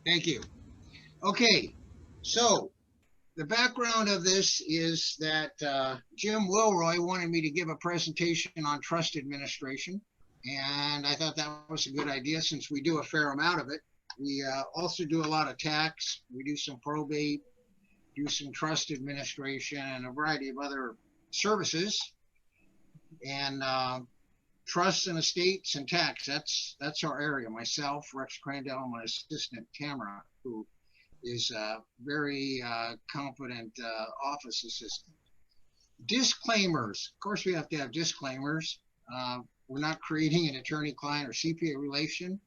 Thank you. Okay, so the background of this is that Jim Wilroy wanted me to give a presentation on trust administration, and I thought that was a good idea since we do a fair amount of it. We also do a lot of tax, we do some probate, do some trust administration, and a variety of other services. And trusts and estates and tax, that's our area. Myself, Rex Crandell, and my assistant Tamara, who is a very competent office assistant. Disclaimers. Of course, we have to have disclaimers. We're not creating an attorney-client or CPA relation,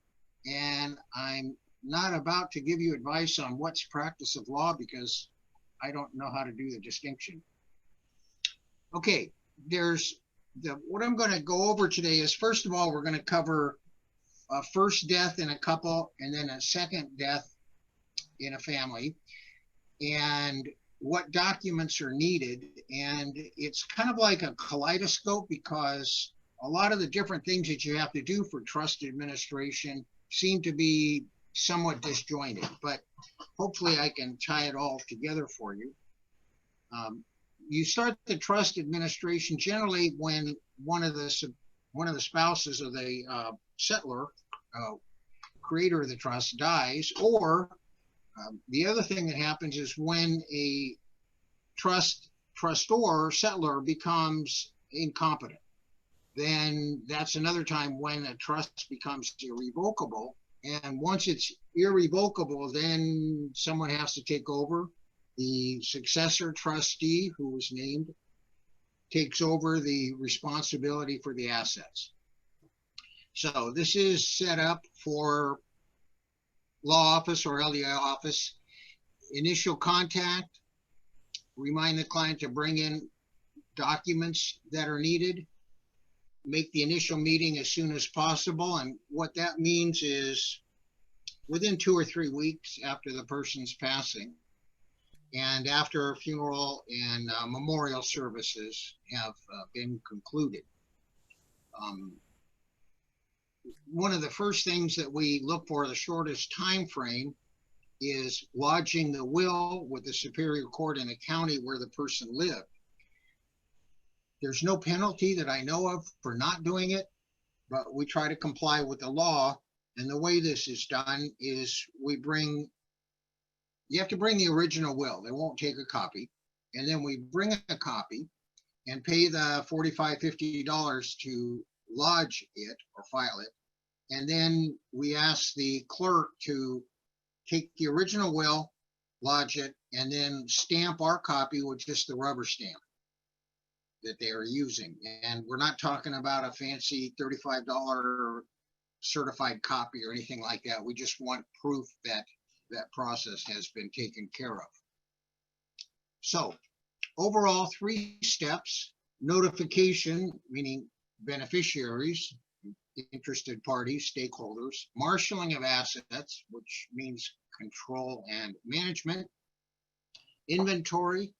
and I'm not about to give you advice on what's practice of law because I don't know how to do the distinction. Okay, what I'm going to go over today is, first of all, we're going to cover a first death in a couple and then a second death in a family, and what documents are needed. And it's kind of like a kaleidoscope because a lot of the different things that you have to do for trust administration seem to be somewhat disjointed, but hopefully I can tie it all together for you. You start the trust administration generally when one of the spouses of the settlor, creator of the trust, dies, or the other thing that happens is when a trustor, settlor, becomes incompetent. Then that's another time when a trust becomes irrevocable. And once it's irrevocable, then someone has to take over. The successor trustee, who was named, takes over the responsibility for the assets. So this is set up for law office or LDI office. Initial contact, remind the client to bring in documents that are needed, make the initial meeting as soon as possible. And what that means is within 2 or 3 weeks after the person's passing and after funeral and memorial services have been concluded. One of the first things that we look for, the shortest time frame, is lodging the will with the Superior Court in the county where the person lived. There's no penalty that I know of for not doing it, but we try to comply with the law. And the way this is done is you have to bring the original will. They won't take a copy. And then we bring a copy and pay the $45, $50 to lodge it or file it. And then we ask the clerk to take the original will, lodge it, and then stamp our copy with just the rubber stamp that they are using. And we're not talking about a fancy $35 certified copy or anything like that. We just want proof that that process has been taken care of. So overall, 3 steps: notification, meaning beneficiaries, interested parties, stakeholders; marshaling of assets, which means control and management; inventory,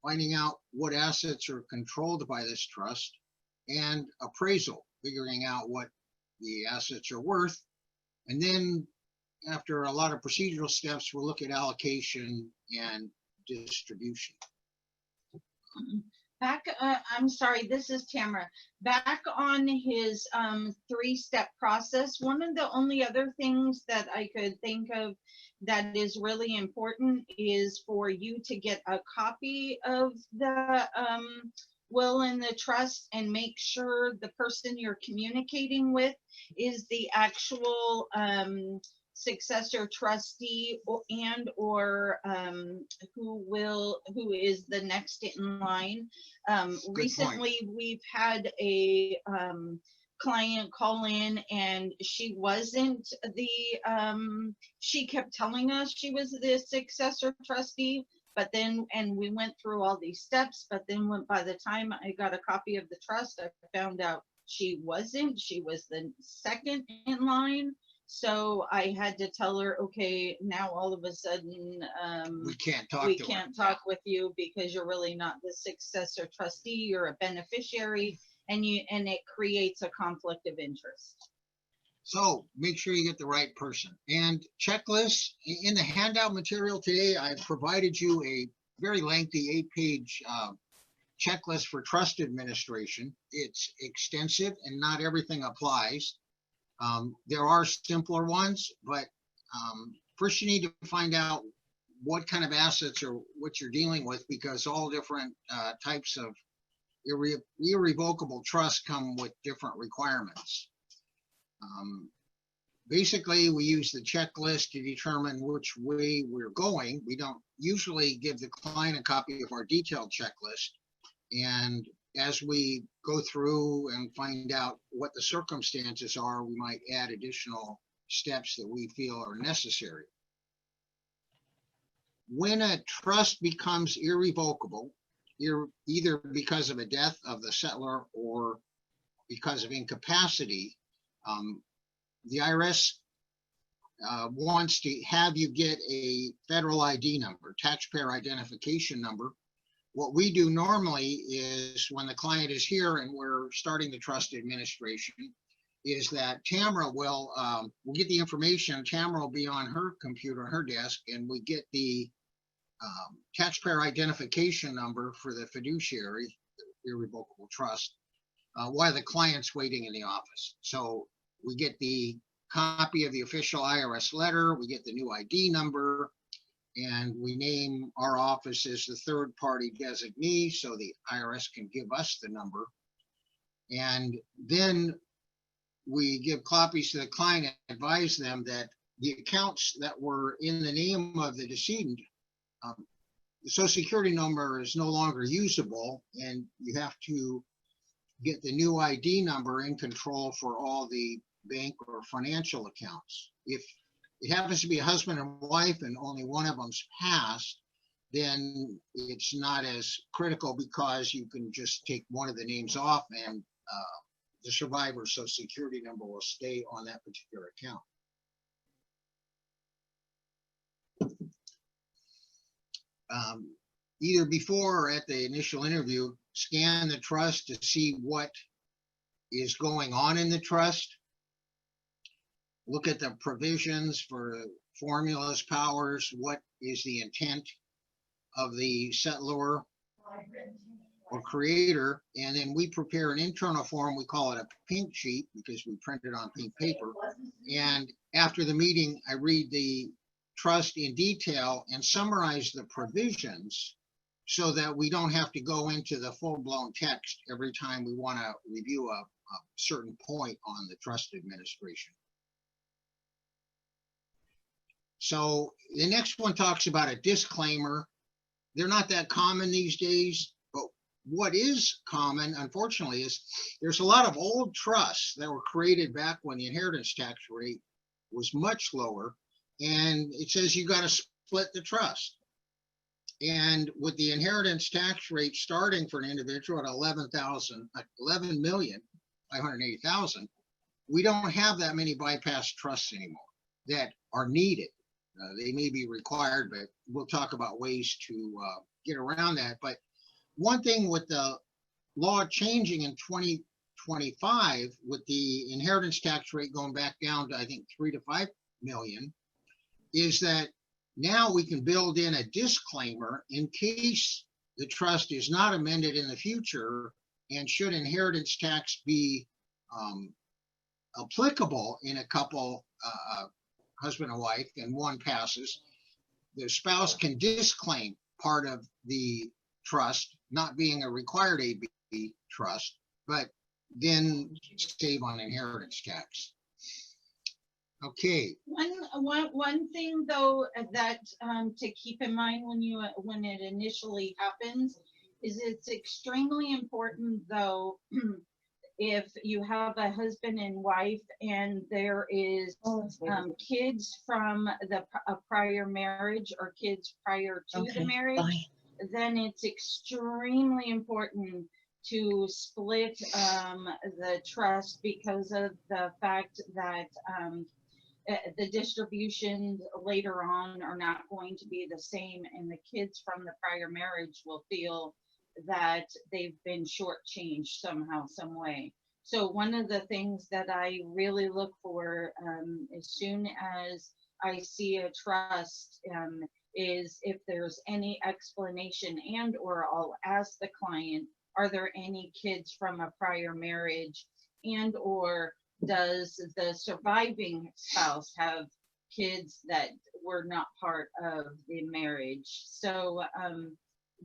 finding out what assets are controlled by this trust; and appraisal, figuring out what the assets are worth. And then after a lot of procedural steps, we'll look at allocation and distribution. I'm sorry, this is Tamara. Back on his 3-step process, one of the only other things that I could think of that is really important is for you to get a copy of the will and the trust and make sure the person you're communicating with is the actual successor trustee or who is the next in line. Recently we've had a client call in and she wasn't the she kept telling us she was the successor trustee, but then, and we went through all these steps, but then by the time I got a copy of the trust, I found out she wasn't. She was the second in line. So I had to tell her, okay, now all of a sudden we can't talk with you because you're really not the successor trustee. You're a beneficiary, and it creates a conflict of interest. So make sure you get the right person. And checklists, in the handout material today, I've provided you a very lengthy 8-page checklist for trust administration. It's extensive and not everything applies. There are simpler ones, but first you need to find out what kind of assets or what you're dealing with, because all different types of irrevocable trusts come with different requirements. Basically, we use the checklist to determine which way we're going. We don't usually give the client a copy of our detailed checklist. And as we go through and find out what the circumstances are, we might add additional steps that we feel are necessary. When a trust becomes irrevocable, either because of a death of the settlor or because of incapacity, the IRS wants to have you get a federal ID number, taxpayer identification number. What we do normally is, when the client is here and we're starting the trust administration, is that Tamara will we'll get the information. Tamara will be on her computer, her desk, and we get the taxpayer identification number for the fiduciary, the irrevocable trust, while the client's waiting in the office. So we get the copy of the official IRS letter, we get the new ID number, and we name our office as the third-party designee so the IRS can give us the number. And then we give copies to the client and advise them that the accounts that were in the name of the decedent, the Social Security number is no longer usable, and you have to get the new ID number in control for all the bank or financial accounts. If it happens to be a husband and wife and only one of them's passed, then it's not as critical, because you can just take one of the names off and the survivor's Social Security number will stay on that particular account. Either before or at the initial interview, scan the trust to see what is going on in the trust. Look at the provisions for formulas, powers, what is the intent of the settlor or creator, and then we prepare an internal form. We call it a pink sheet because we print it on pink paper. And after the meeting, I read the trust in detail and summarize the provisions so that we don't have to go into the full-blown text every time we want to review a certain point on the trust administration. So the next one talks about a disclaimer. They're not that common these days, but what is common, unfortunately, is there's a lot of old trusts that were created back when the inheritance tax rate was much lower, and it says you got to split the trust. And with the inheritance tax rate starting for an individual at 11,580,000, we don't have that many bypass trusts anymore that are needed. They may be required, but we'll talk about ways to get around that. But one thing with the law changing in 2025, with the inheritance tax rate going back down to, I think, 3 to 5 million, is that now we can build in a disclaimer in case the trust is not amended in the future, and should inheritance tax be applicable in a couple, husband and wife, and one passes, the spouse can disclaim part of the trust, not being a required AB trust, but then save on inheritance tax. Okay. One thing though that to keep in mind when it initially happens is it's extremely important though if you have a husband and wife and there is kids from a prior marriage or kids prior to the marriage, then it's extremely important to split the trust, because of the fact that the distributions later on are not going to be the same, and the kids from the prior marriage will feel that they've been shortchanged somehow, some way. So one of the things that I really look for as soon as I see a trust is if there's any explanation, and or I'll ask the client, are there any kids from a prior marriage, and or does the surviving spouse have kids that were not part of the marriage? So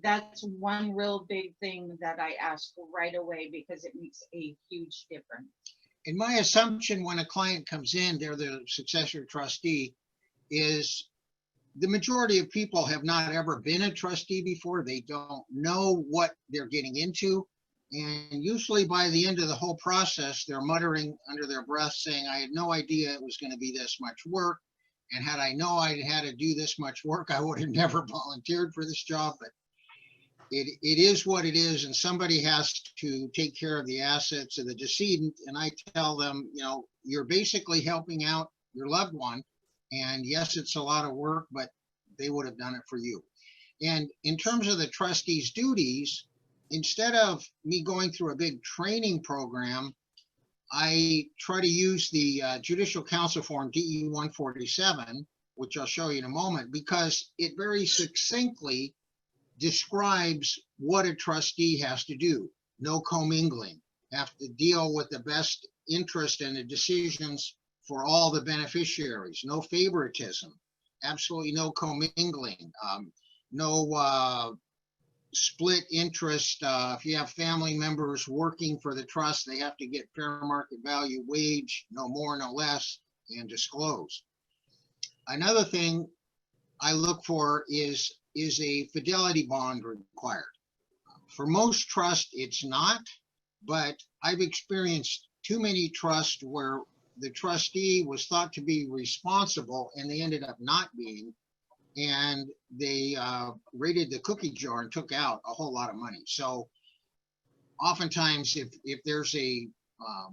that's one real big thing that I ask right away because it makes a huge difference. And my assumption when a client comes in, they're the successor trustee, is the majority of people have not ever been a trustee before. They don't know what they're getting into. And usually by the end of the whole process, they're muttering under their breath saying, I had no idea it was going to be this much work. And had I known I had to do this much work, I would have never volunteered for this job. But it is what it is. And somebody has to take care of the assets of the decedent. And I tell them, you know, you're basically helping out your loved one. And yes, it's a lot of work, but they would have done it for you. And in terms of the trustee's duties, instead of me going through a big training program, I try to use the Judicial Council Form DE 147, which I'll show you in a moment, because it very succinctly describes what a trustee has to do. No commingling, have to deal with the best interest and the decisions for all the beneficiaries, no favoritism, absolutely no commingling, no split interest. If you have family members working for the trust, they have to get fair market value wage, no more, no less, and disclose. Another thing I look for is a fidelity bond required. For most trusts, it's not, but I've experienced too many trusts where the trustee was thought to be responsible and they ended up not being, and they raided the cookie jar and took out a whole lot of money. So oftentimes if there's a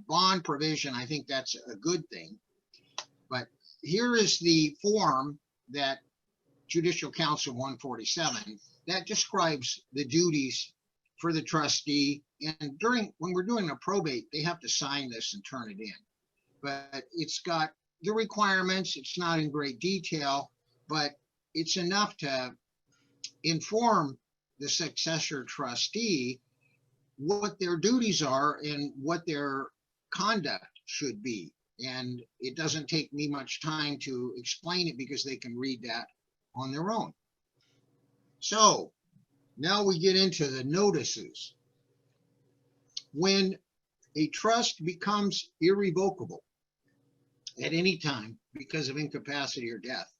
bond provision, I think that's a good thing. But here is the form that Judicial Council 147 that describes the duties for the trustee. And when we're doing a probate, they have to sign this and turn it in. But it's got the requirements. It's not in great detail, but it's enough to inform the successor trustee what their duties are and what their conduct should be. And it doesn't take me much time to explain it because they can read that on their own. So now we get into the notices. When a trust becomes irrevocable at any time because of incapacity or death,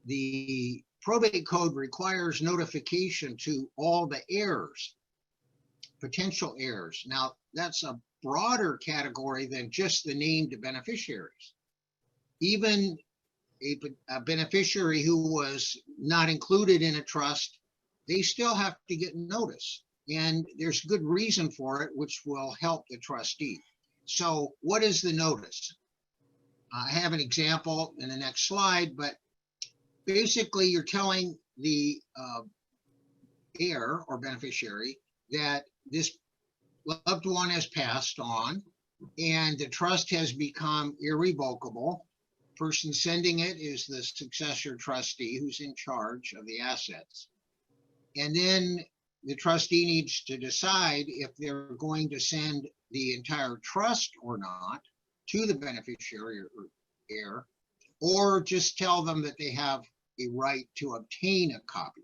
the probate code requires notification to all the heirs, potential heirs. Now, that's a broader category than just the named beneficiaries. Even a beneficiary who was not included in a trust, they still have to get notice. And there's good reason for it, which will help the trustee. So what is the notice? I have an example in the next slide, but basically you're telling the heir or beneficiary that this loved one has passed on and the trust has become irrevocable. Person sending it is the successor trustee who's in charge of the assets. And then the trustee needs to decide if they're going to send the entire trust or not to the beneficiary or heir, or just tell them that they have a right to obtain a copy.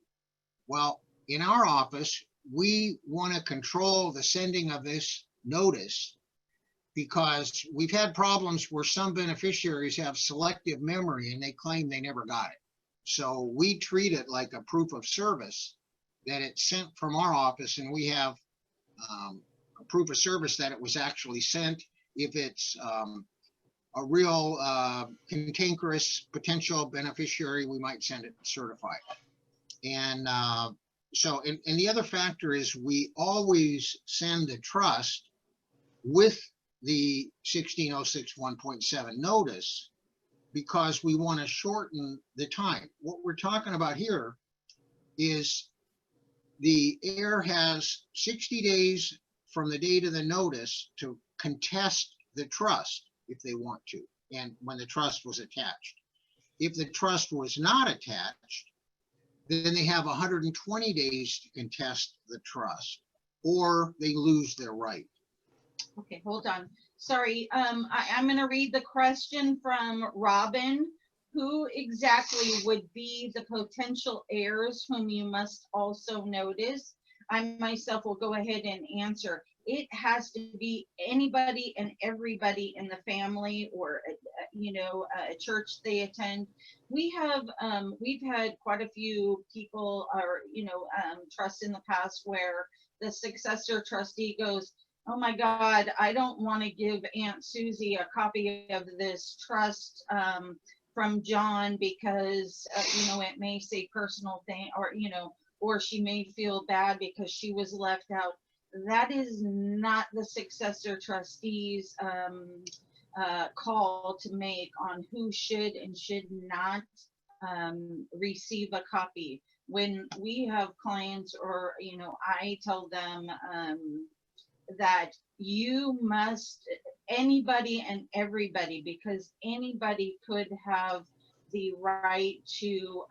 Well, in our office, we want to control the sending of this notice because we've had problems where some beneficiaries have selective memory and they claim they never got it. So we treat it like a proof of service that it's sent from our office, and we have a proof of service that it was actually sent. If it's a real cantankerous potential beneficiary, we might send it certified. And and the other factor is we always send the trust with the 16061 1.7 notice because we want to shorten the time. What we're talking about here is the heir has 60 days from the date of the notice to contest the trust if they want to, and when the trust was attached. If the trust was not attached, then they have 120 days to contest the trust, or they lose their right. Okay, hold on. Sorry, I'm going to read the question from Robin. Who exactly would be the potential heirs whom you must also notice? I myself will go ahead and answer. It has to be anybody and everybody in the family, or a church they attend. We've had quite a few people, or trusts in the past where the successor trustee goes, oh my God, I don't want to give Aunt Susie a copy of this trust from John because it may say personal thing, or she may feel bad because she was left out. That is not the successor trustee's call to make on who should and should not receive a copy. When we have clients, or I tell them that you must, anybody and everybody, because anybody could have the right to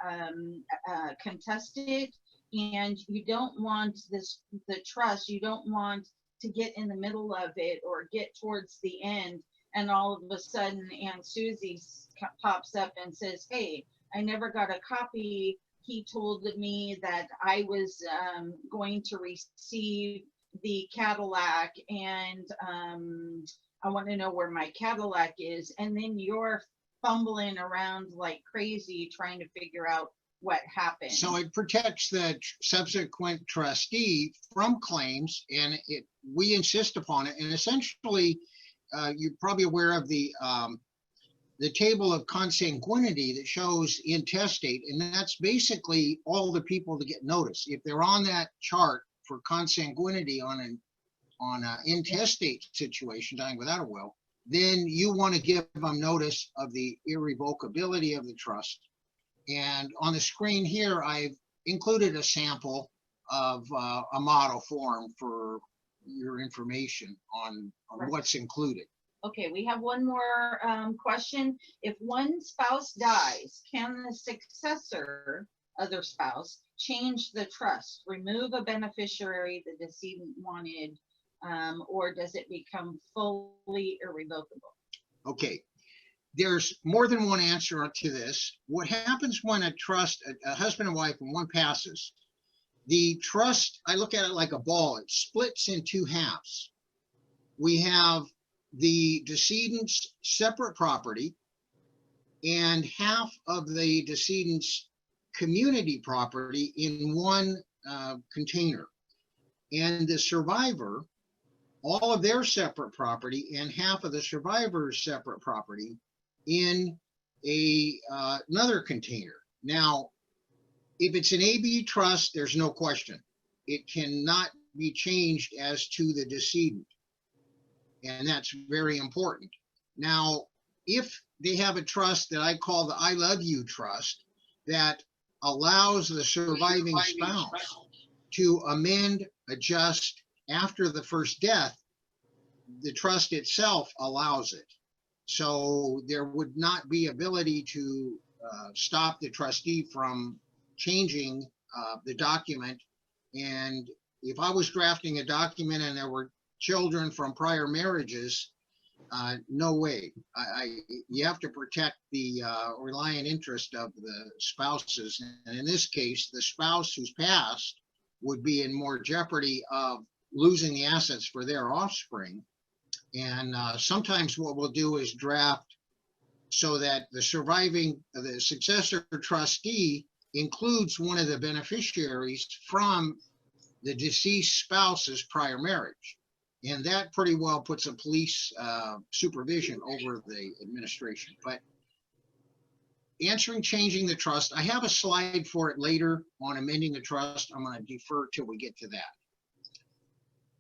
contest it, and you don't want the trust, you don't want to get in the middle of it or get towards the end and all of a sudden Aunt Susie pops up and says, hey, I never got a copy. He told me that I was going to receive the Cadillac, and I want to know where my Cadillac is, and then you're fumbling around like crazy trying to figure out what happened. So it protects the subsequent trustee from claims, and we insist upon it. And essentially, you're probably aware of the table of consanguinity that shows intestate, and that's basically all the people that get noticed. If they're on that chart for consanguinity on an intestate situation, dying without a will, then you want to give them notice of the irrevocability of the trust. And on the screen here, I've included a sample of a model form for your information on what's included. Okay, we have one more question. If one spouse dies, can the successor, other spouse, change the trust, remove a beneficiary the decedent wanted, or does it become fully irrevocable? Okay, there's more than one answer to this. What happens when a trust, a husband and wife, when one passes, the trust, I look at it like a ball, it splits in two halves. We have the decedent's separate property and half of the decedent's community property in one container. And the survivor, all of their separate property and half of the survivor's separate property in another container. Now, if it's an AB trust, there's no question. It cannot be changed as to the decedent. And that's very important. Now, if they have a trust that I call the I Love You trust that allows the surviving spouse to amend, adjust after the first death, the trust itself allows it. So there would not be ability to stop the trustee from changing the document. And if I was drafting a document and there were children from prior marriages, no way. You have to protect the reliant interest of the spouses. And in this case, the spouse who's passed would be in more jeopardy of losing the assets for their offspring. And sometimes what we'll do is draft so that the successor trustee includes one of the beneficiaries from the deceased spouse's prior marriage. And that pretty well puts a police supervision over the administration. But answering changing the trust, I have a slide for it later on amending the trust. I'm going to defer till we get to that.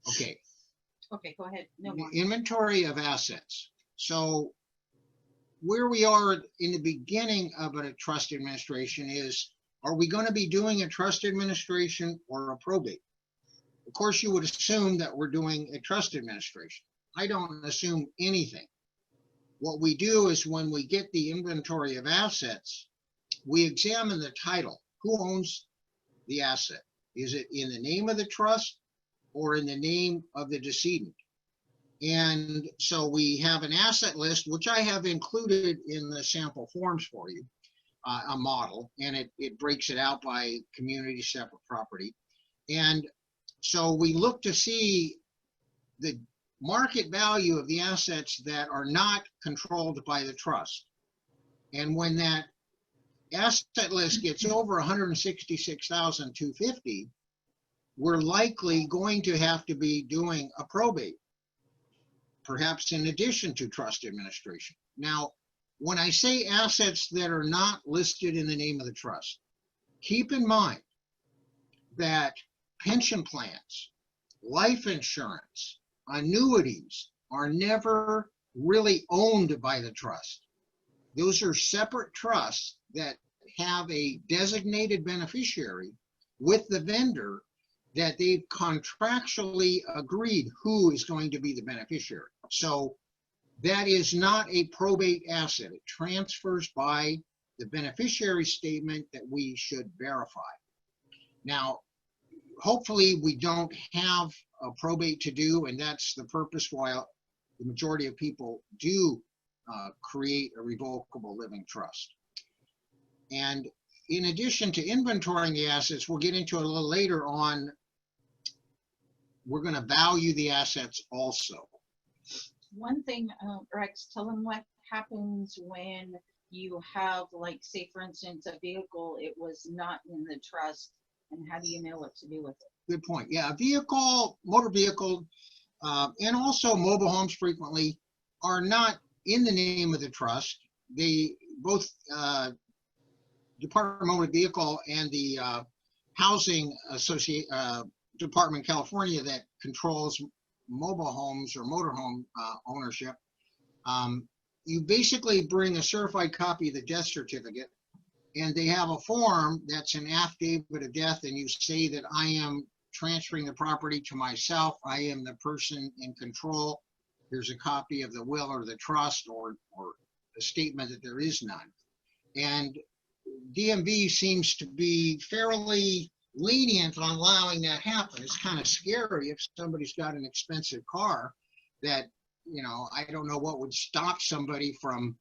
Okay. Okay, go ahead. No more. Inventory of assets. So where we are in the beginning of a trust administration is, are we going to be doing a trust administration or a probate? Of course, you would assume that we're doing a trust administration. I don't assume anything. What we do is when we get the inventory of assets, we examine the title. Who owns the asset? Is it in the name of the trust or in the name of the decedent? And so we have an asset list, which I have included in the sample forms for you, a model, and it breaks it out by community, separate property. And so we look to see the market value of the assets that are not controlled by the trust. And when that asset list gets over 166,250, we're likely going to have to be doing a probate, perhaps in addition to trust administration. Now, when I say assets that are not listed in the name of the trust, keep in mind that pension plans, life insurance, annuities are never really owned by the trust. Those are separate trusts that have a designated beneficiary with the vendor that they've contractually agreed who is going to be the beneficiary. So that is not a probate asset. It transfers by the beneficiary statement that we should verify. Now, hopefully we don't have a probate to do, and that's the purpose why the majority of people do create a revocable living trust. And in addition to inventorying the assets, we'll get into a little later on, we're going to value the assets also. One thing, Rex, tell them what happens when you have, like, say, for instance, a vehicle, it was not in the trust, and how do you know what to do with it? Good point. Yeah, a vehicle, motor vehicle, and also mobile homes frequently are not in the name of the trust. They both, Department of Motor Vehicle and the Housing Department in California that controls mobile homes or motorhome ownership, you basically bring a certified copy of the death certificate, and they have a form that's an affidavit of death, and you say that I am transferring the property to myself, I am the person in control. Here's a copy of the will or the trust, or a statement that there is none. And DMV seems to be fairly lenient on allowing that happen. It's kind of scary if somebody's got an expensive car that, you know, I don't know what would stop somebody from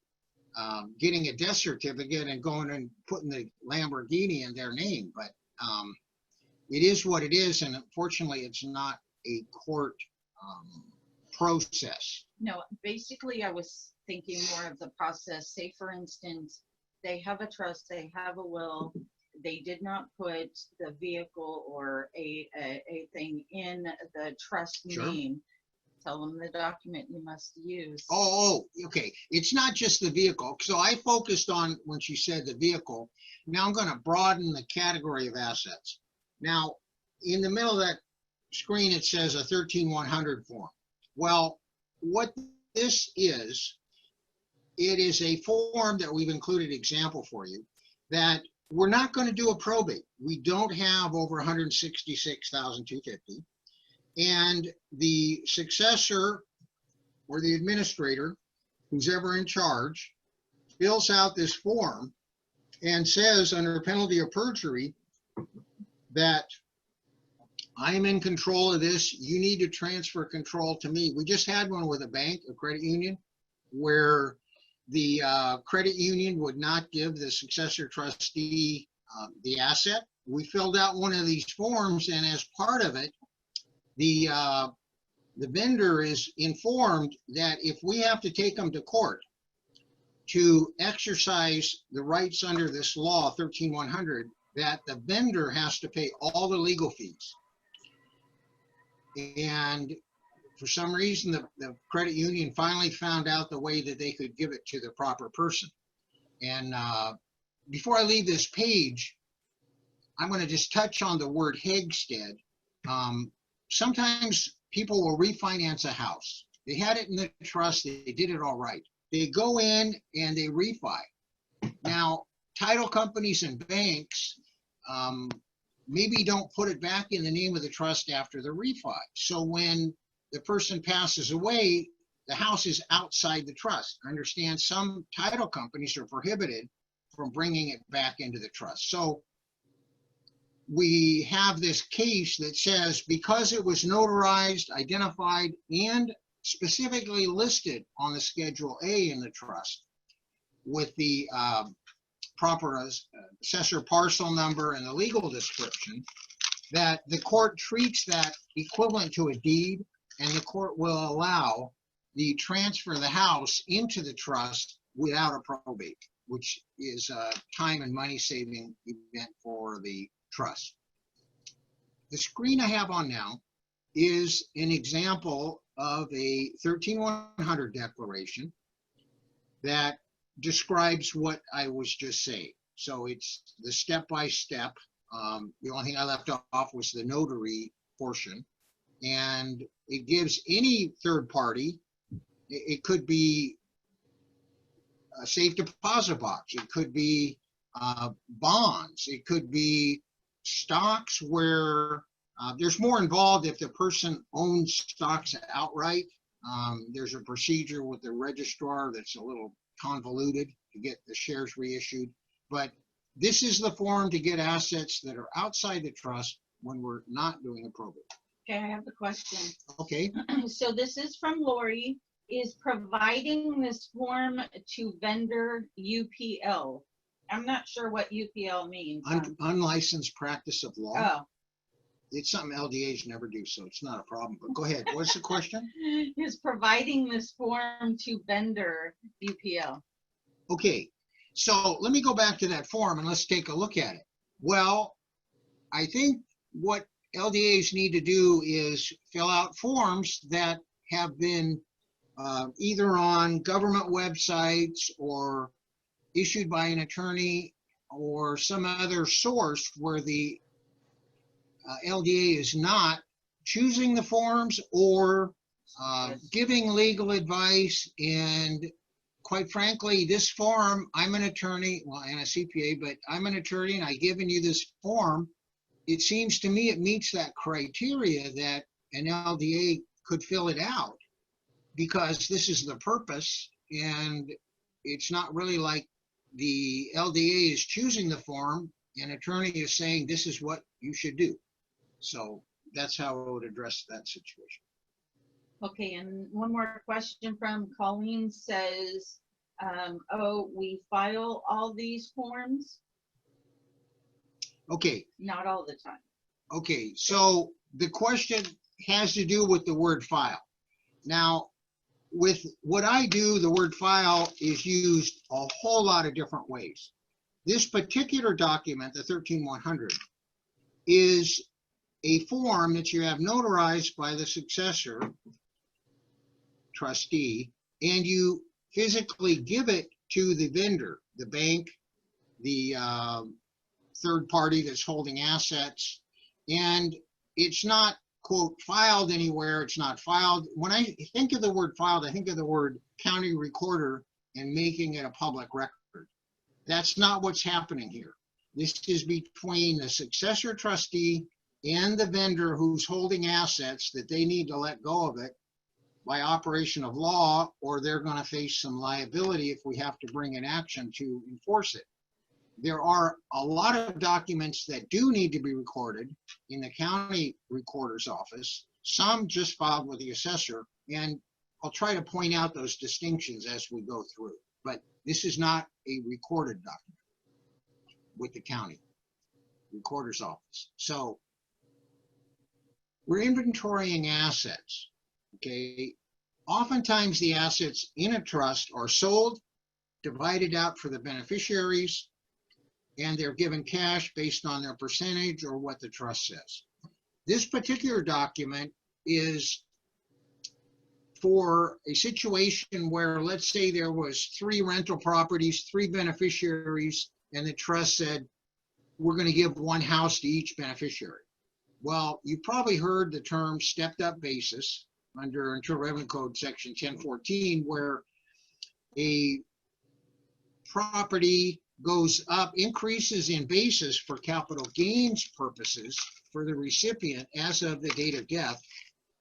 getting a death certificate and going and putting the Lamborghini in their name. But it is what it is, and unfortunately it's not a court process. No, basically I was thinking more of the process. Say, for instance, they have a trust, they have a will, they did not put the vehicle or a thing in the trust name. Tell them the document you must use. Oh, okay. It's not just the vehicle. So I focused on when she said the vehicle. Now I'm going to broaden the category of assets. Now, in the middle of that screen, it says a 13100 form. Well, what this is, it is a form that we've included example for you that we're not going to do a probate. We don't have over 166,250. And the successor or the administrator, who's ever in charge, fills out this form and says under penalty of perjury that I am in control of this. You need to transfer control to me. We just had one with a bank, a credit union, where the credit union would not give the successor trustee the asset. We filled out one of these forms, and as part of it, the vendor is informed that if we have to take them to court to exercise the rights under this law 13100, that the vendor has to pay all the legal fees. And for some reason, the credit union finally found out the way that they could give it to the proper person. And before I leave this page, I'm going to just touch on the word Hegstead. Sometimes people will refinance a house. They had it in the trust. They did it all right. They go in and they refi. Now, title companies and banks maybe don't put it back in the name of the trust after the refi. So when the person passes away, the house is outside the trust. I understand some title companies are prohibited from bringing it back into the trust. So we have this case that says because it was notarized, identified, and specifically listed on the Schedule A in the trust with the proper assessor parcel number and the legal description, that the court treats that equivalent to a deed, and the court will allow the transfer of the house into the trust without a probate, which is a time and money saving event for the trust. The screen I have on now is an example of a 13100 declaration that describes what I was just saying. So it's the step-by-step. The only thing I left off was the notary portion, and it gives any third party, it could be a safe deposit box, it could be bonds, it could be stocks where there's more involved if the person owns stocks outright. There's a procedure with the registrar that's a little convoluted to get the shares reissued, but this is the form to get assets that are outside the trust when we're not doing a probate. Okay, I have the question. Okay. So this is from Lori. Is providing this form to vendor UPL? I'm not sure what UPL means. Unlicensed practice of law. Oh. It's something LDAs never do, so it's not a problem, but go ahead. What's the question? Is providing this form to vendor UPL? Okay, so let me go back to that form and let's take a look at it. Well, I think what LDAs need to do is fill out forms that have been either on government websites or issued by an attorney or some other source where the LDA is not choosing the forms or giving legal advice. And quite frankly, this form, I'm an attorney, well, and a CPA, but I'm an attorney and I've given you this form. It seems to me it meets that criteria that an LDA could fill it out because this is the purpose, and it's not really like the LDA is choosing the form. An attorney is saying this is what you should do. So that's how I would address that situation. Okay, and one more question from Colleen says, oh, we file all these forms? Okay. Not all the time. Okay, so the question has to do with the word file. Now, with what I do, the word file is used a whole lot of different ways. This particular document, the 13100, is a form that you have notarized by the successor trustee, and you physically give it to the vendor, the bank, the third party that's holding assets, and it's not, quote, filed anywhere. It's not filed. When I think of the word filed, I think of the word county recorder and making it a public record. That's not what's happening here. This is between the successor trustee and the vendor who's holding assets that they need to let go of it by operation of law, or they're going to face some liability if we have to bring an action to enforce it. There are a lot of documents that do need to be recorded in the county recorder's office, some just filed with the assessor, and I'll try to point out those distinctions as we go through. But this is not a recorded document with the county recorder's office. So we're inventorying assets, okay? Oftentimes the assets in a trust are sold, divided out for the beneficiaries, and they're given cash based on their percentage or what the trust says. This particular document is for a situation where, let's say there was 3 rental properties, 3 beneficiaries, and the trust said, we're going to give 1 house to each beneficiary. Well, you probably heard the term stepped up basis under Internal Revenue Code section 1014, where a property goes up, increases in basis for capital gains purposes for the recipient as of the date of death,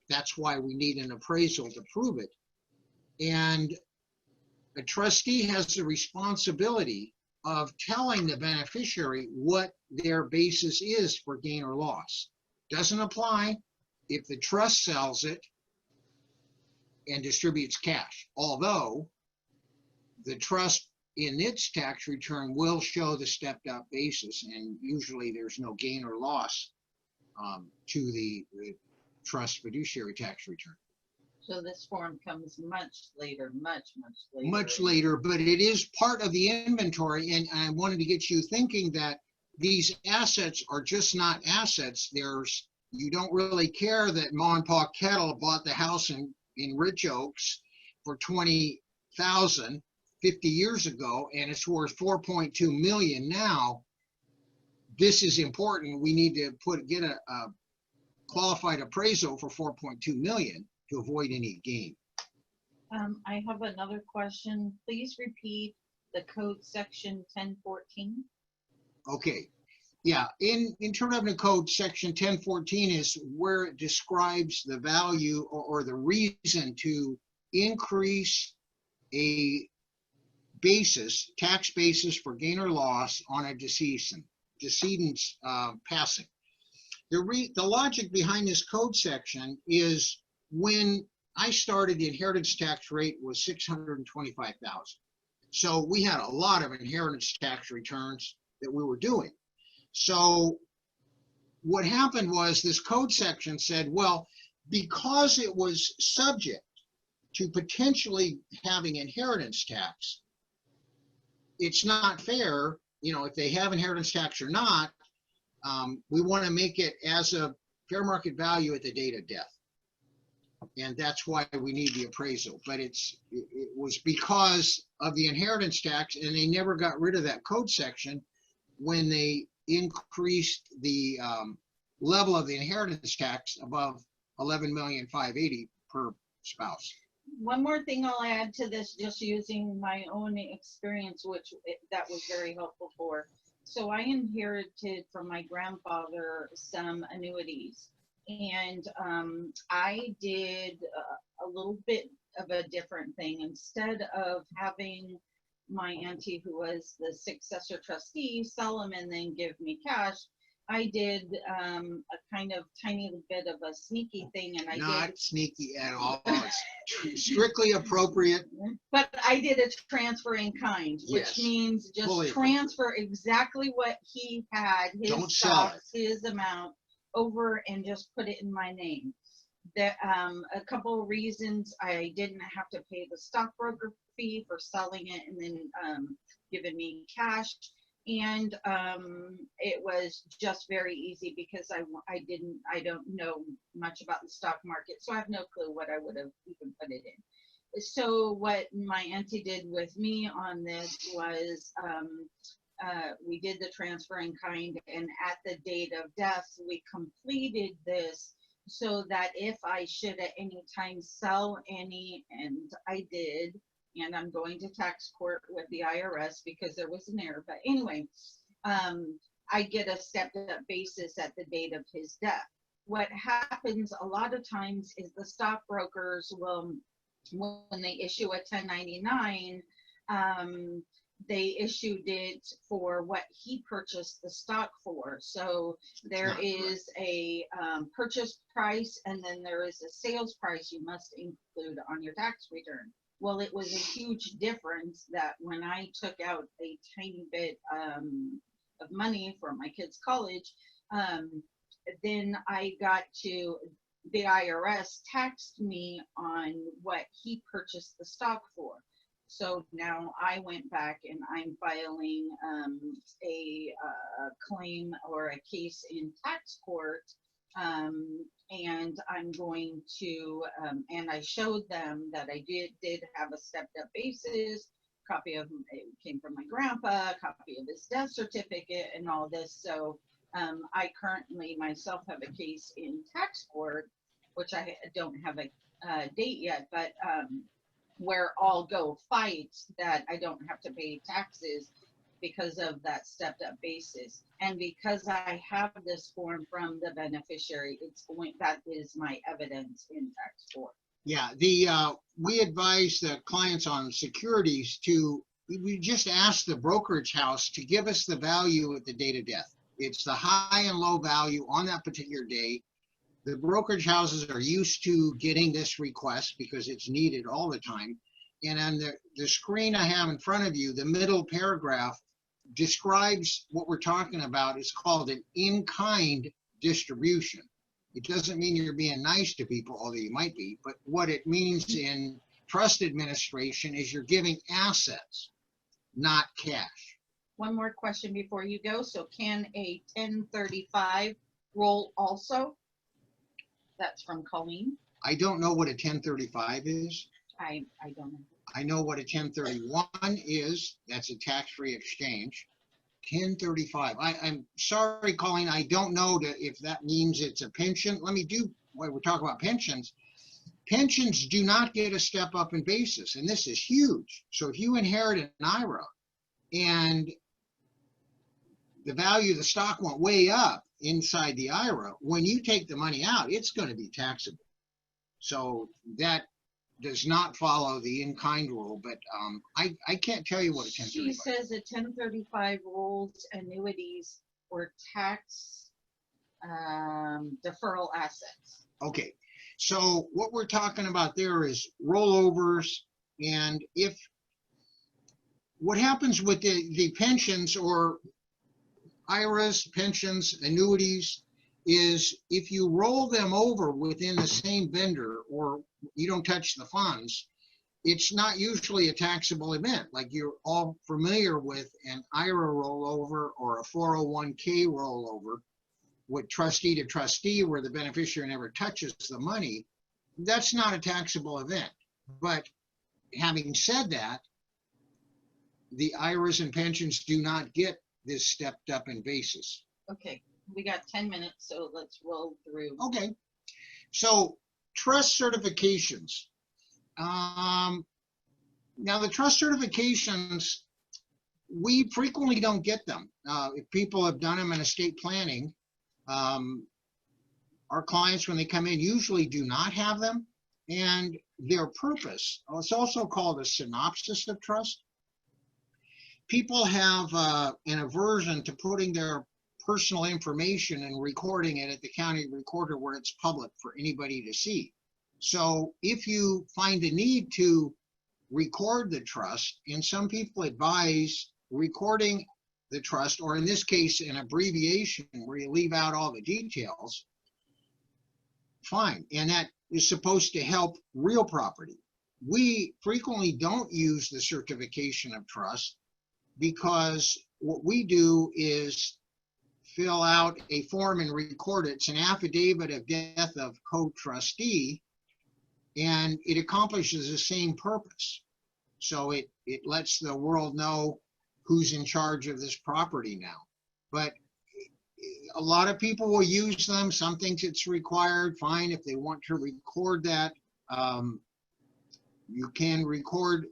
That's why we need an appraisal to prove it. And a trustee has the responsibility of telling the beneficiary what their basis is for gain or loss. Doesn't apply if the trust sells it and distributes cash, although the trust in its tax return will show the stepped up basis, and usually there's no gain or loss to the trust fiduciary tax return. So this form comes much later, much later. Much later, but it is part of the inventory, and I wanted to get you thinking that these assets are just not assets. You don't really care that Ma and Pa Kettle bought the house in Rich Oaks for $20,000 50 years ago, and it's worth 4.2 million now. This is important. We need to get a qualified appraisal for 4.2 million to avoid any gain. I have another question. Please repeat the code section 1014. Okay. Yeah, in Internal Revenue Code section 1014 is where it describes the value or the reason to increase a basis, tax basis for gain or loss on a decedent's passing. The logic behind this code section is when I started, the inheritance tax rate was $625,000. So we had a lot of inheritance tax returns that we were doing. So what happened was this code section said, well, because it was subject to potentially having inheritance tax, it's not fair, if they have inheritance tax or not, we want to make it as a fair market value at the date of death. And that's why we need the appraisal. But it was because of the inheritance tax, and they never got rid of that code section when they increased the level of the inheritance tax above $11,580,000 per spouse. One more thing I'll add to this, just using my own experience, that was very helpful for. So I inherited from my grandfather some annuities, and I did a little bit of a different thing. Instead of having my auntie, who was the successor trustee, sell them and then give me cash, I did a kind of tiny bit of a sneaky thing, and Not sneaky at all. It's strictly appropriate. But I did a transfer in kind, which Yes, means just fully transfer exactly what he had, his Don't sell stocks, his amount, over and just put it in my name. That a couple of reasons: I didn't have to pay the stockbroker fee for selling it and then giving me cash. And it was just very easy because I don't know much about the stock market, so I have no clue what I would have even put it in. So what my auntie did with me on this was we did the transfer in kind, and at the date of death, we completed this so that if I should at any time sell any, and I did, and I'm going to tax court with the IRS because there was an error. But anyway, I get a stepped up basis at the date of his death. What happens a lot of times is the stockbrokers will, when they issue a 1099, they issued it for what he purchased the stock for. So there is a purchase price, and then there is a sales price you must include on your tax return. Well, it was a huge difference that when I took out a tiny bit of money for my kids' college, then I got to, the IRS taxed me on what he purchased the stock for. So now I went back and I'm filing a claim or a case in tax court. And I'm going to, and I showed them that I did have a stepped up basis, copy of, it came from my grandpa, copy of his death certificate and all this. So I currently myself have a case in tax court, which I don't have a date yet, but where I'll go fight that I don't have to pay taxes because of that stepped up basis. And because I have this form from the beneficiary, that is my evidence in tax court. Yeah, we advise the clients on securities we just ask the brokerage house to give us the value at the date of death. It's the high and low value on that particular day. The brokerage houses are used to getting this request because it's needed all the time. And on the screen I have in front of you, the middle paragraph describes what we're talking about. It's called an in-kind distribution. It doesn't mean you're being nice to people, although you might be, but what it means in trust administration is you're giving assets, not cash. One more question before you go. So can a 1035 roll also? That's from Colleen. I don't know what a 1035 is. I don't know. I know what a 1031 is. That's a tax-free exchange. 1035. I'm sorry, Colleen. I don't know if that means it's a pension. When we're talking about pensions, pensions do not get a step up in basis, and this is huge. So if you inherit an IRA and the value of the stock went way up inside the IRA, when you take the money out, it's going to be taxable. So that does not follow the in-kind rule, but I can't tell you what a 1035. She says a 1035 rolls annuities or tax deferral assets. Okay, so what we're talking about there is rollovers, and what happens with the pensions or IRAs, pensions, annuities, is if you roll them over within the same vendor or you don't touch the funds, it's not usually a taxable event. Like you're all familiar with an IRA rollover or a 401k rollover with trustee to trustee where the beneficiary never touches the money. That's not a taxable event. But having said that, the IRAs and pensions do not get this stepped up in basis. Okay, we got 10 minutes, so let's roll through. Okay, so trust certifications. Now the trust certifications, we frequently don't get them. If people have done them in estate planning, our clients, when they come in, usually do not have them. And their purpose, it's also called a synopsis of trust. People have an aversion to putting their personal information and recording it at the county recorder where it's public for anybody to see. So if you find a need to record the trust, and some people advise recording the trust, or in this case, an abbreviation where you leave out all the details, fine. And that is supposed to help real property. We frequently don't use the certification of trust because what we do is fill out a form and record it. It's an affidavit of death of co-trustee, and it accomplishes the same purpose. So it lets the world know who's in charge of this property now. But a lot of people will use them. Some things it's required, fine. If they want to record that, you can record,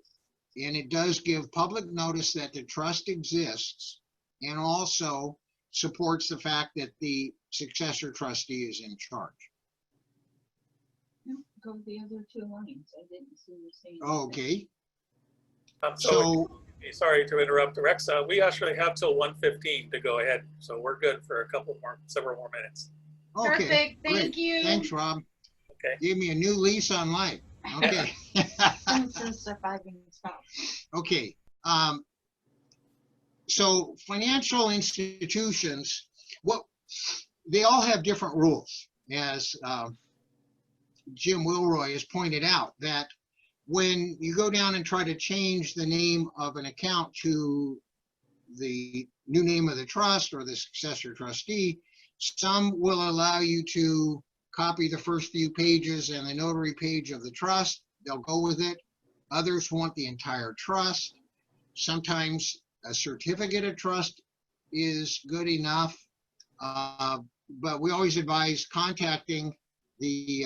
and it does give public notice that the trust exists, and also supports the fact that the successor trustee is in charge. No, go the other two lines. I didn't see you saying. Okay. So sorry to interrupt, Rex. We actually have till 1:15 to go ahead, so we're good for several more minutes. Okay, perfect. Thank great. you. Thanks, Rob. Okay. Gave me a new lease on life. Okay. Since surviving spouse. Okay. So financial institutions, they all have different rules, as Jim Wilroy has pointed out, that when you go down and try to change the name of an account to the new name of the trust or the successor trustee, some will allow you to copy the first few pages and the notary page of the trust. They'll go with it. Others want the entire trust. Sometimes a certificate of trust is good enough, but we always advise contacting the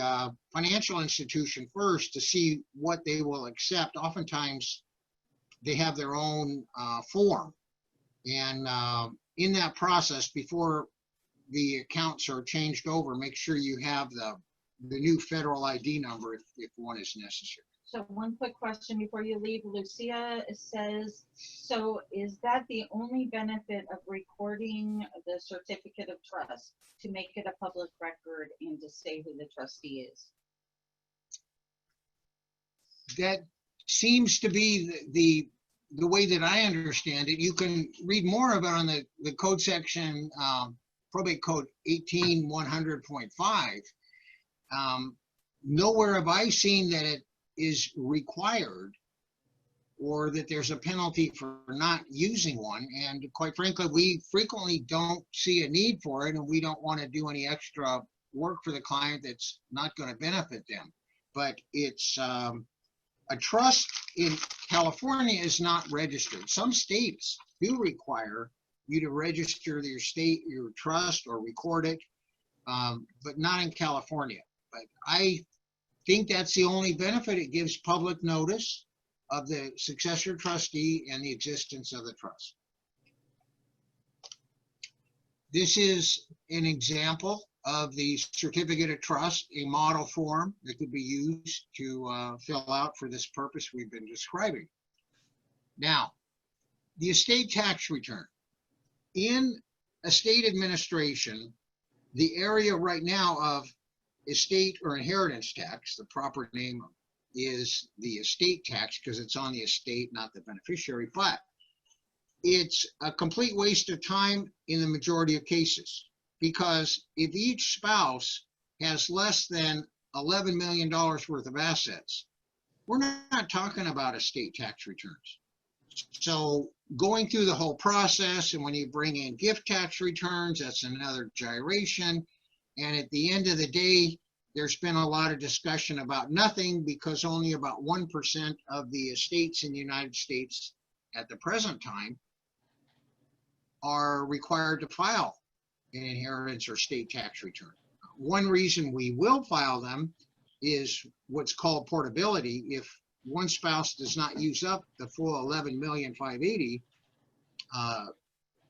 financial institution first to see what they will accept. Oftentimes they have their own form, And in that process, before the accounts are changed over, make sure you have the new federal ID number if one is necessary. So one quick question before you leave. Lucia says, so is that the only benefit of recording the certificate of trust, to make it a public record and to say who the trustee is? That seems to be the way that I understand it. You can read more of it on the code section, probate code 18100.5. Nowhere have I seen that it is required or that there's a penalty for not using one. And quite frankly, we frequently don't see a need for it, and we don't want to do any extra work for the client that's not going to benefit them. But it's a trust in California is not registered. Some states do require you to register your trust or record it, but not in California. But I think that's the only benefit. It gives public notice of the successor trustee and the existence of the trust. This is an example of the certificate of trust, a model form that could be used to fill out for this purpose we've been describing. Now, the estate tax return. In estate administration, the area right now of estate or inheritance tax, the proper name is the estate tax because it's on the estate, not the beneficiary, but it's a complete waste of time in the majority of cases, because if each spouse has less than $11 million worth of assets, we're not talking about estate tax returns. So going through the whole process, and when you bring in gift tax returns, that's another gyration. And at the end of the day, there's been a lot of discussion about nothing, because only about 1% of the estates in the United States at the present time are required to file an inheritance or estate tax return. One reason we will file them is what's called portability. If one spouse does not use up the full $11,580,000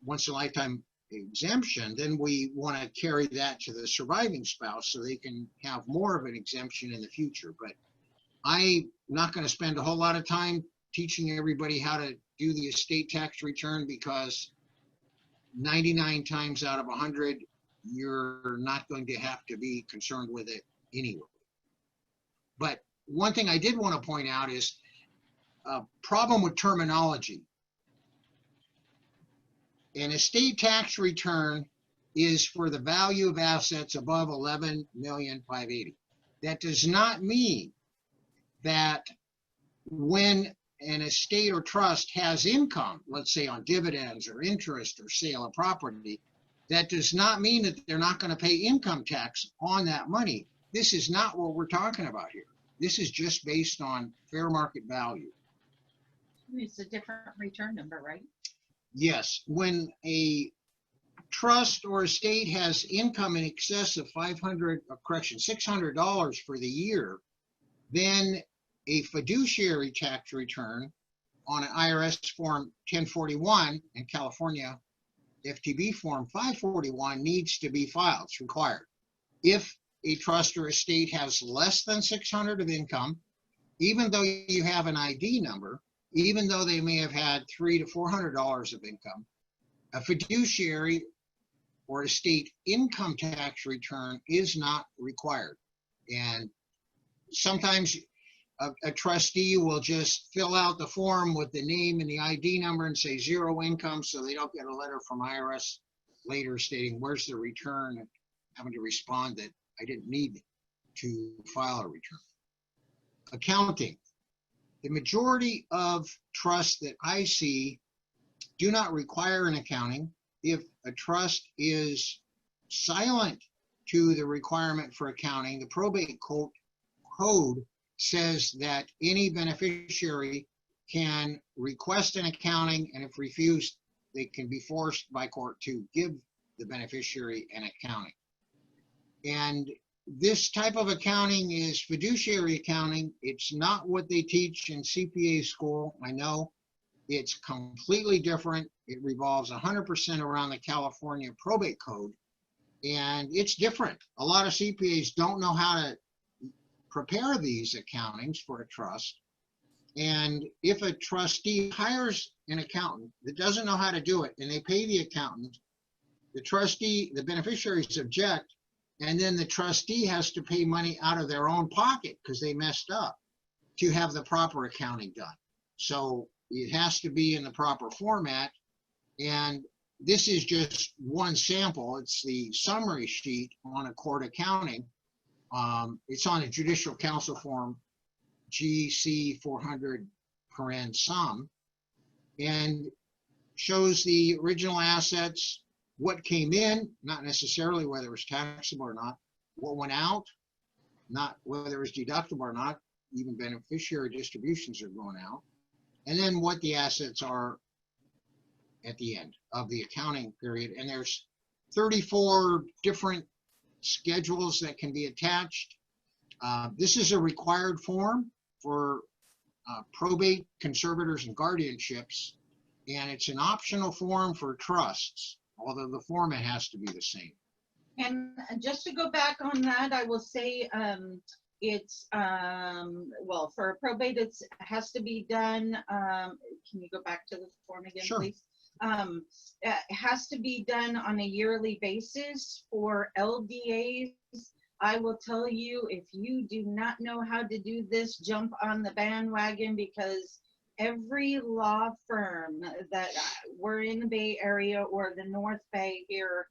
once in a lifetime exemption, then we want to carry that to the surviving spouse so they can have more of an exemption in the future. But I'm not going to spend a whole lot of time teaching everybody how to do the estate tax return, because 99 times out of 100, you're not going to have to be concerned with it anyway. But one thing I did want to point out is a problem with terminology. An estate tax return is for the value of assets above $11,580,000. That does not mean that when an estate or trust has income, let's say on dividends or interest or sale of property, that does not mean that they're not going to pay income tax on that money. This is not what we're talking about here. This is just based on fair market value. It's a different return number, right? Yes, when a trust or estate has income in excess of $600 for the year, then a fiduciary tax return on an IRS form 1041 and California FTB form 541 needs to be filed. It's required. If a trust or estate has less than $600 of income, even though you have an ID number, even though they may have had $300 to $400 of income, a fiduciary or estate income tax return is not required. And sometimes a trustee will just fill out the form with the name and the ID number and say 0 income, so they don't get a letter from IRS later stating where's the return, and having to respond that I didn't need to file a return. Accounting. The majority of trusts that I see do not require an accounting. If a trust is silent to the requirement for accounting, the probate code says that any beneficiary can request an accounting, and if refused, they can be forced by court to give the beneficiary an accounting. And this type of accounting is fiduciary accounting. It's not what they teach in CPA school. I know it's completely different. It revolves 100% around the California probate code, and it's different. A lot of CPAs don't know how to prepare these accountings for a trust. And if a trustee hires an accountant that doesn't know how to do it and they pay the accountant, the trustee, the beneficiaries object, and then the trustee has to pay money out of their own pocket because they messed up to have the proper accounting done. So it has to be in the proper format. And this is just one sample. It's the summary sheet on a court accounting. It's on a judicial counsel form GC 400 sum, and shows the original assets, what came in, not necessarily whether it was taxable or not, what went out, not whether it was deductible or not, even beneficiary distributions are going out, and then what the assets are at the end of the accounting period. And there's 34 different schedules that can be attached. This is a required form for probate, conservators, and guardianships, and it's an optional form for trusts, although the format has to be the same. And just to go back on that, I will say it's, well, for probate, it has to be done. Can you go back to the form again, Sure. please? It has to be done on a yearly basis. For LDAs, I will tell you, if you do not know how to do this, jump on the bandwagon, because every law firm that we're in the Bay Area or the North Bay here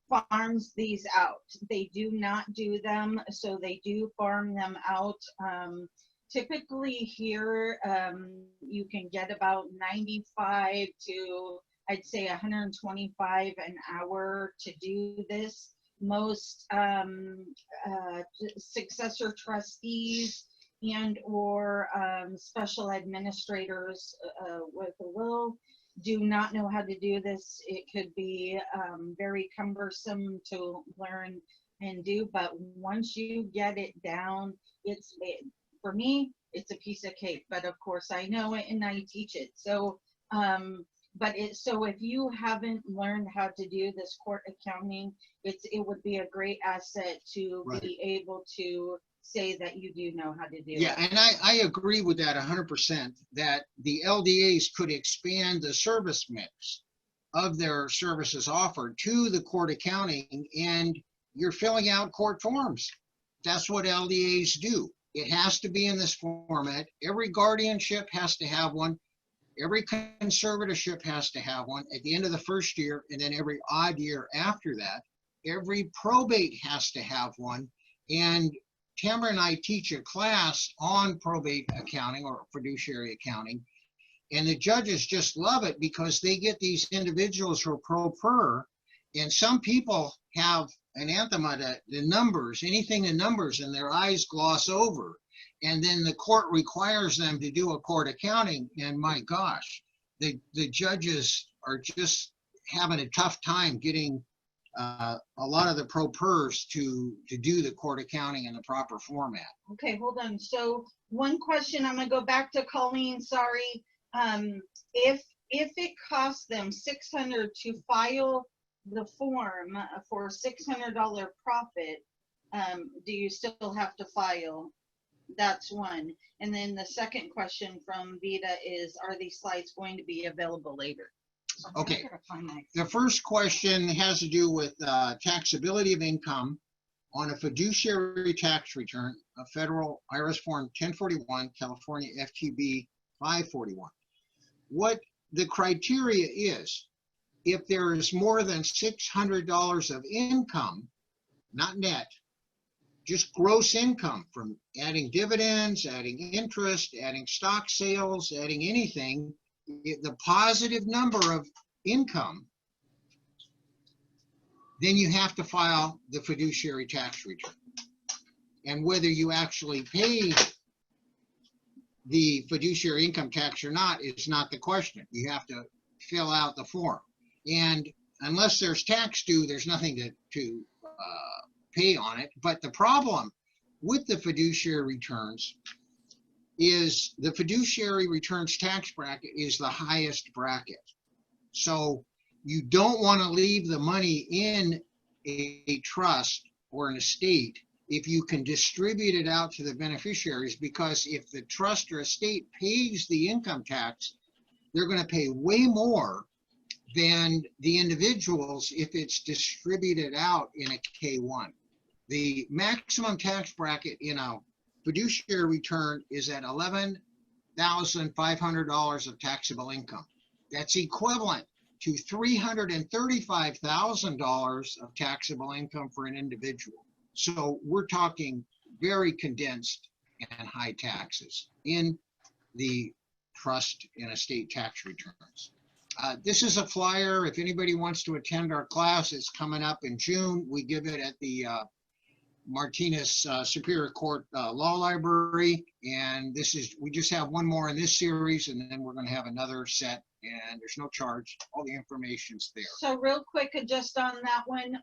farms these out. They do not do them, so they do farm them out. Typically here, you can get about 95 to, I'd say 125 an hour to do this. Most successor trustees and or special administrators with a will do not know how to do this. It could be very cumbersome to learn and do, but once you get it down, for me, it's a piece of cake. But of course I know it and I teach it. So so if you haven't learned how to do this court accounting, it would be a great asset to be able to say that you do know how to do it. Yeah, and I agree with that 100%, that the LDAs could expand the service mix of their services offered to the court accounting, and you're filling out court forms. That's what LDAs do. It has to be in this format. Every guardianship has to have one. Every conservatorship has to have one at the end of the first year, and then every odd year after that. Every probate has to have one. And Tamara and I teach a class on probate accounting or fiduciary accounting, and the judges just love it because they get these individuals who are pro per, and some people have anathema to the numbers, anything in numbers, and their eyes gloss over. And then the court requires them to do a court accounting, and my gosh, the judges are just having a tough time getting a lot of the pro pers to do the court accounting in the proper format. Okay, hold on. So one question, I'm gonna go back to Colleen, sorry. If it costs them $600 to file the form for $600 profit, do you still have to file? That's one. And then the second question from Vita is, are these slides going to be available later? Okay, the first question has to do with taxability of income on a fiduciary tax return, a federal IRS form 1041, California FTB 541. What the criteria is, if there is more than $600 of income, not net, just gross income from adding dividends, adding interest, adding stock sales, adding anything, the positive number of income, then you have to file the fiduciary tax return. And whether you actually pay the fiduciary income tax or not is not the question. You have to fill out the form. And unless there's tax due, there's nothing to pay on it. But the problem with the fiduciary returns is the fiduciary returns tax bracket is the highest bracket. So you don't want to leave the money in a trust or an estate if you can distribute it out to the beneficiaries, because if the trust or estate pays the income tax, they're going to pay way more than the individuals if it's distributed out in a K1. The maximum tax bracket in a fiduciary return is at $11,500 of taxable income. That's equivalent to $335,000 of taxable income for an individual. So we're talking very condensed and high taxes in the trust and estate tax returns. This is a flyer. If anybody wants to attend our class, it's coming up in June. We give it at the Martinez Superior Court Law Library. And this is, we just have one more in this series, and then we're going to have another set, and there's no charge. All the information's there. So real quick, just on that one,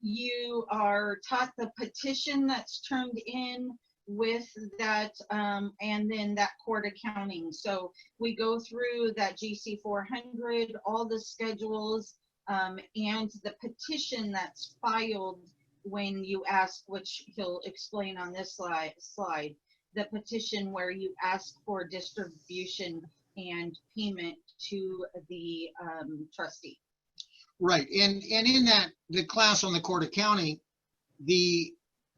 you are taught the petition that's turned in with that, and then that court accounting. So we go through that GC 400, all the schedules, and the petition that's filed when you ask, which he'll explain on this slide, the petition where you ask for distribution and payment to the trustee. Right, and in that, the class on the court accounting, the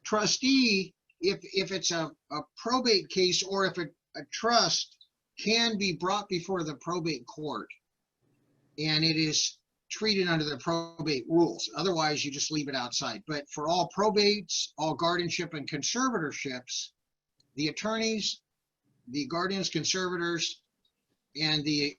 trustee, if it's a probate case, or if a trust can be brought before the probate court and it is treated under the probate rules. Otherwise, you just leave it outside. But for all probates, all guardianship and conservatorships, the attorneys, the guardians, conservators, and the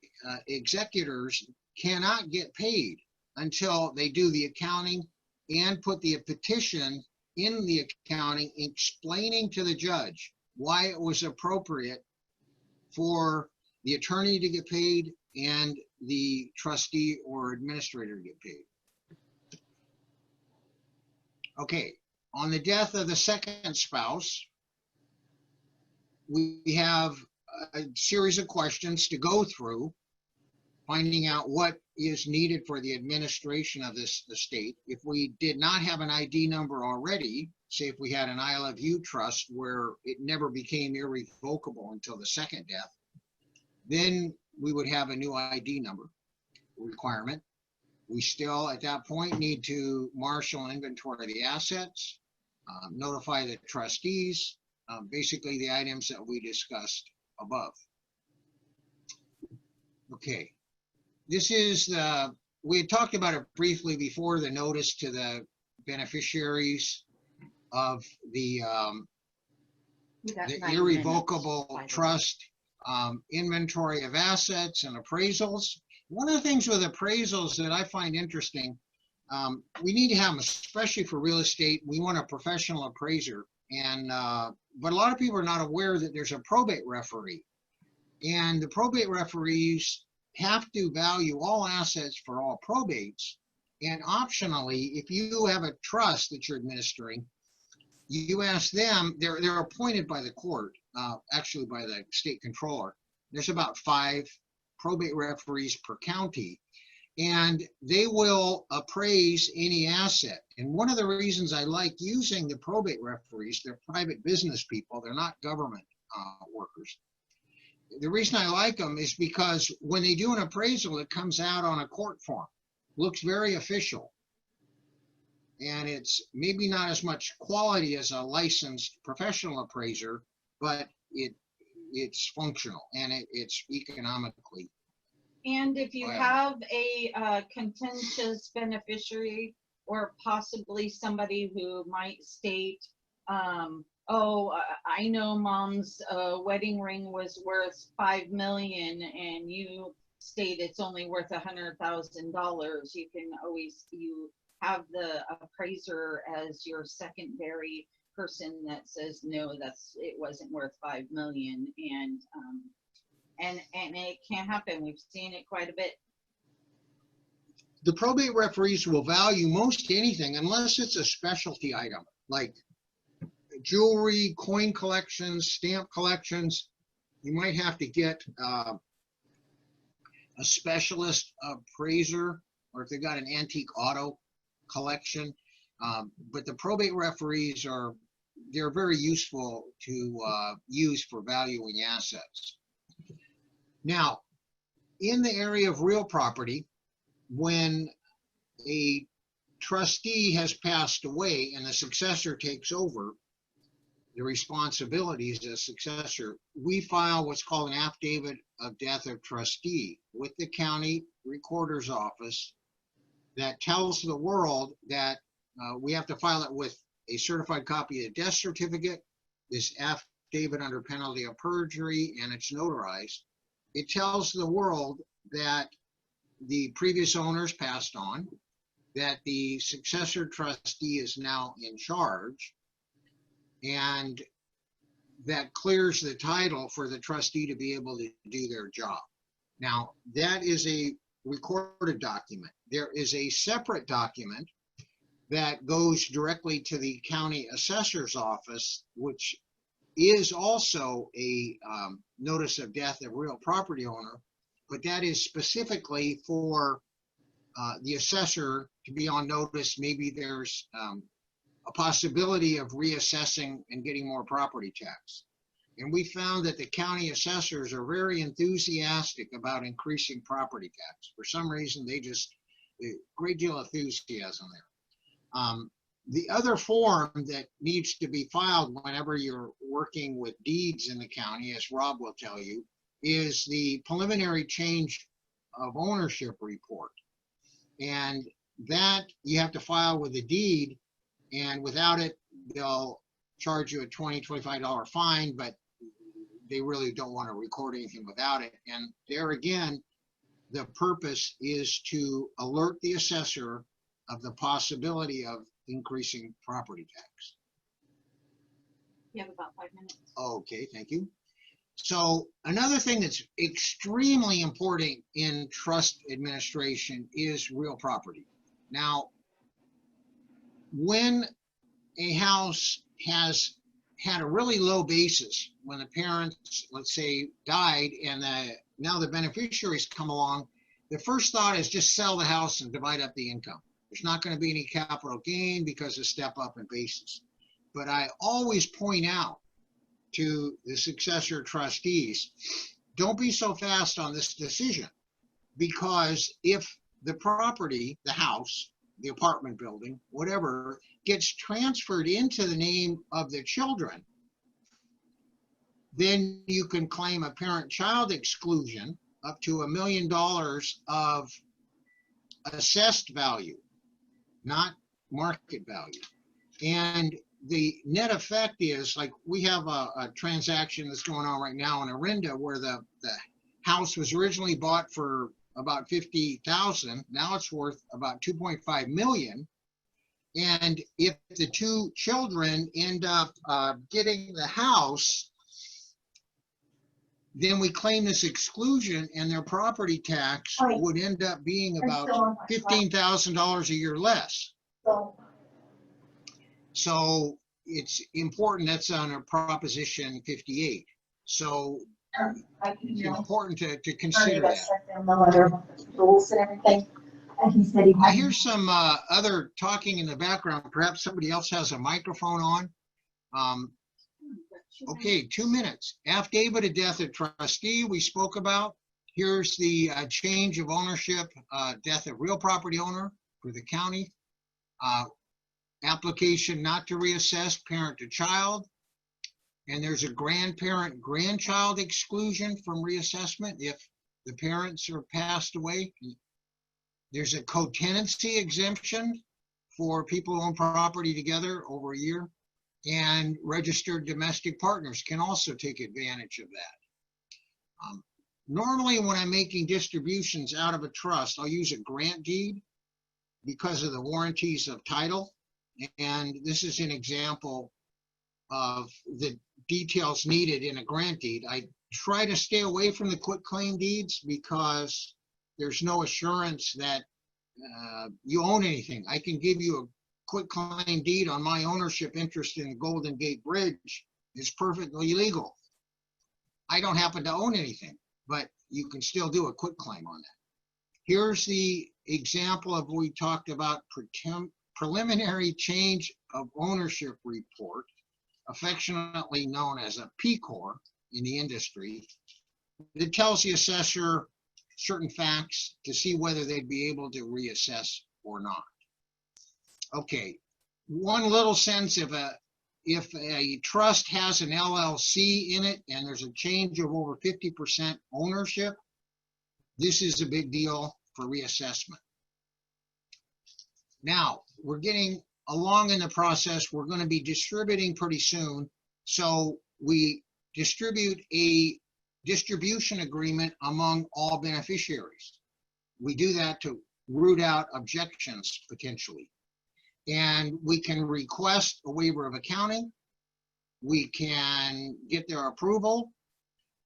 executors cannot get paid until they do the accounting and put the petition in the accounting explaining to the judge why it was appropriate for the attorney to get paid and the trustee or administrator to get paid. Okay, on the death of the second spouse, we have a series of questions to go through, finding out what is needed for the administration of this estate. If we did not have an ID number already, say if we had an I Love You trust where it never became irrevocable until the second death, then we would have a new ID number requirement. We still, at that point, need to marshal and inventory the assets, notify the trustees, basically the items that we discussed above. Okay, this is we had talked about it briefly before, the notice to the beneficiaries of the irrevocable trust, inventory of assets and appraisals. One of the things with appraisals that I find interesting, we need to have them, especially for real estate. We want a professional appraiser, and but a lot of people are not aware that there's a probate referee, and the probate referees have to value all assets for all probates. And optionally, if you have a trust that you're administering, you ask them, they're appointed by the court, actually by the state controller. There's about 5 probate referees per county, and they will appraise any asset. And one of the reasons I like using the probate referees, they're private business people, they're not government workers. The reason I like them is because when they do an appraisal, it comes out on a court form, looks very official. And it's maybe not as much quality as a licensed professional appraiser, but it's functional and it's economically. And if you have a contentious beneficiary, or possibly somebody who might state, oh, I know mom's wedding ring was worth $5 million, and you state it's only worth $100,000. You can always, you have the appraiser as your secondary person that says no, it wasn't worth $5 million, and it can happen. We've seen it quite a bit. The probate referees will value most anything unless it's a specialty item, like jewelry, coin collections, stamp collections. You might have to get a specialist appraiser, or if they got an antique auto collection. But the probate referees they're very useful to use for valuing assets. Now, in the area of real property, when a trustee has passed away and the successor takes over the responsibilities as a successor, we file what's called an affidavit of death of trustee with the county recorder's office that tells the world that we have to file it with a certified copy of the death certificate, this affidavit under penalty of perjury, and it's notarized. It tells the world that the previous owners passed on, that the successor trustee is now in charge, and that clears the title for the trustee to be able to do their job. Now, that is a recorded document. There is a separate document that goes directly to the county assessor's office, which is also a notice of death of real property owner, but that is specifically for the assessor to be on notice. Maybe there's a possibility of reassessing and getting more property tax. And we found that the county assessors are very enthusiastic about increasing property tax. For some reason, a great deal of enthusiasm there. The other form that needs to be filed whenever you're working with deeds in the county, as Rob will tell you, is the preliminary change of ownership report. And that you have to file with the deed, and without it, they'll charge you a $20, $25 fine, but they really don't want to record anything without it. And there again, the purpose is to alert the assessor of the possibility of increasing property tax. You have about 5 minutes. Okay, thank you. So another thing that's extremely important in trust administration is real property. Now, when a house has had a really low basis, when the parents, let's say, died and now the beneficiaries come along, the first thought is just sell the house and divide up the income. There's not going to be any capital gain because of step up in basis. But I always point out to the successor trustees, don't be so fast on this decision, because if the property, the house, the apartment building, whatever, gets transferred into the name of the children, then you can claim a parent-child exclusion up to $1 million of assessed value, not market value. And the net effect is, like, we have a transaction that's going on right now in Orinda where the house was originally bought for about $50,000. Now it's worth about $2.5 million. And if the two children end up getting the house, then we claim this exclusion, and their property tax would end up being about $15,000 a year less. So it's important. That's on Proposition 58. So it's important to consider that. Rules and everything. And he said I hear some other talking in the background. Perhaps somebody else has a microphone on. Okay, 2 minutes. Affidavit of death of trustee we spoke about. Here's the change of ownership, death of real property owner for the county. Application not to reassess parent to child. And there's a grandparent-grandchild exclusion from reassessment if the parents are passed away. There's a co-tenancy exemption for people who own property together over a year. And registered domestic partners can also take advantage of that. Normally, when I'm making distributions out of a trust, I'll use a grant deed because of the warranties of title. And this is an example of the details needed in a grant deed. I try to stay away from the quitclaim deeds because there's no assurance that you own anything. I can give you a quitclaim deed on my ownership interest in the Golden Gate Bridge. Is perfectly legal. I don't happen to own anything, but you can still do a quit claim on that. Here's the example of what we talked about, preliminary change of ownership report, affectionately known as a PCOR in the industry. It tells the assessor certain facts to see whether they'd be able to reassess or not. Okay, one little sense of if a trust has an LLC in it and there's a change of over 50% ownership, this is a big deal for reassessment. Now, we're getting along in the process. We're going to be distributing pretty soon. So we distribute a distribution agreement among all beneficiaries. We do that to root out objections potentially. And we can request a waiver of accounting. We can get their approval.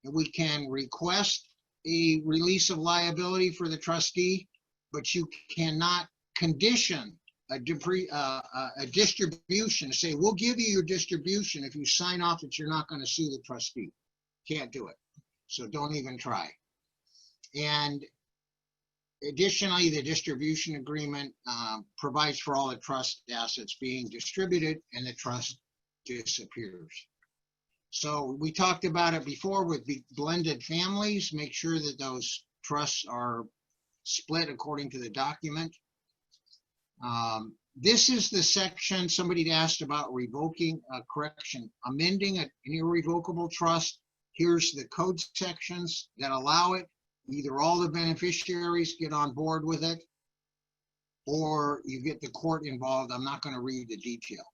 And we can request a release of liability for the trustee, but you cannot condition a distribution, say, we'll give you your distribution if you sign off that you're not going to sue the trustee. Can't do it. So don't even try. And additionally, the distribution agreement provides for all the trust assets being distributed and the trust disappears. So we talked about it before with blended families. Make sure that those trusts are split according to the document. This is the section somebody asked about revoking a correction, amending an irrevocable trust. Here's the code sections that allow it. Either all the beneficiaries get on board with it, or you get the court involved. I'm not going to read the details.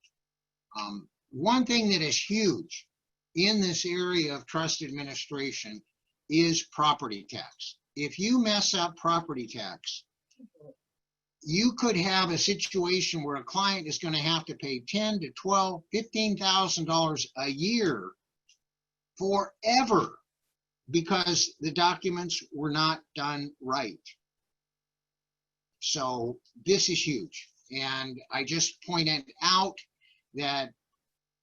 One thing that is huge in this area of trust administration is property tax. If you mess up property tax, you could have a situation where a client is going to have to pay $10,000 to $12,000, $15,000 a year forever because the documents were not done right. So this is huge. And I just pointed out that,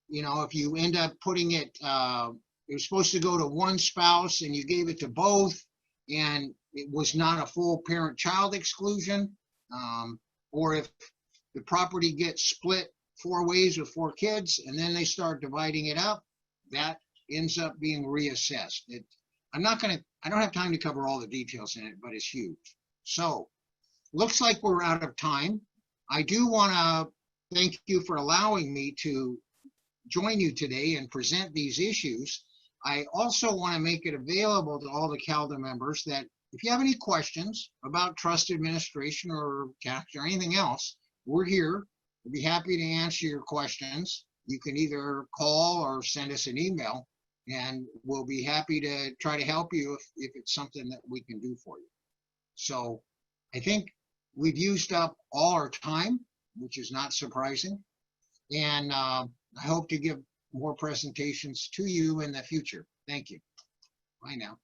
you know, if you end up putting it, it was supposed to go to one spouse and you gave it to both, and it was not a full parent-child exclusion, or if the property gets split 4 ways with 4 kids and then they start dividing it up, that ends up being reassessed. I don't have time to cover all the details in it, but it's huge. So looks like we're out of time. I do want to thank you for allowing me to join you today and present these issues. I also want to make it available to all the CALDA members that if you have any questions about trust administration or tax or anything else, we're here. We'll be happy to answer your questions. You can either call or send us an email, and we'll be happy to try to help you if it's something that we can do for you. So I think we've used up all our time, which is not surprising. And I hope to give more presentations to you in the future. Thank you. Bye now.